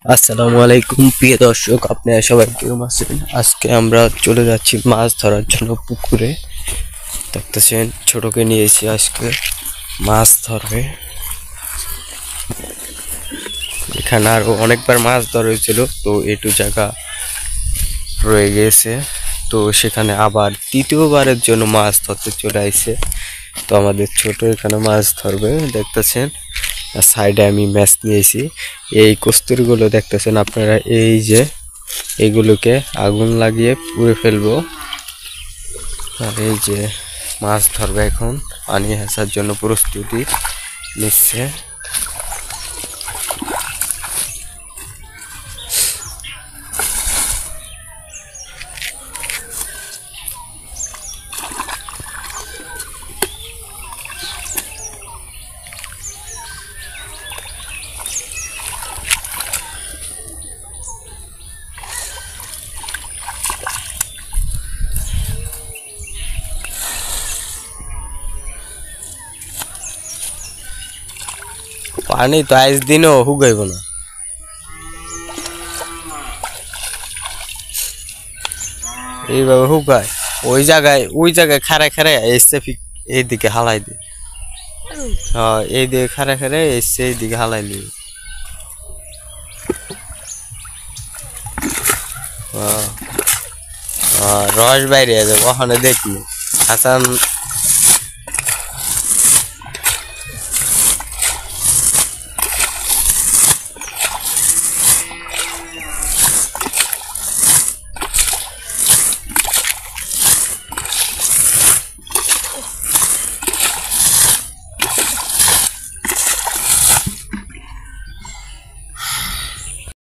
আসসালামু আলাইকুম প্রিয় দর্শক, আপনারা সবাই কেমন আছেন? আজকে আমরা চলে যাচ্ছি মাছ ধরার জন্য পুকুরে। দেখতেছেন ছোটকে নিয়েছি, আজকে মাছ ধরবে। এখানে আরো অনেকবার মাছ ধরা হয়েছিল, তো একটু জায়গা রয়ে গেছে, তো সেখানে আবার তৃতীয়বারের জন্য মাছ ধরতে চলে আইছে। তো আমাদের ছোট এখানে মাছ ধরবে, দেখতেছেন। আর সাইডে আমি ম্যাচ নিয়েছি। এই কস্তুরগুলো দেখতেছেন আপনারা, এই যে এগুলোকে আগুন লাগিয়ে পুড়ে ফেলবো। আর এই যে মাছ ধরবে, এখন পানি হাসার জন্য প্রস্তুতি নিচ্ছে। পানি তো আজ দিনও হুগাইব না, এইভাবে হুকায়। ওই জায়গায় খাড়ায় খাড়ায় এসছে, এইদিকে হালাই দি। হ্যাঁ, এইদিকে খাড়ায় খাড়ায় এসছে, এইদিকে হালাইলি। রস বাইরে যাবে ওখানে দেখলি। হাসান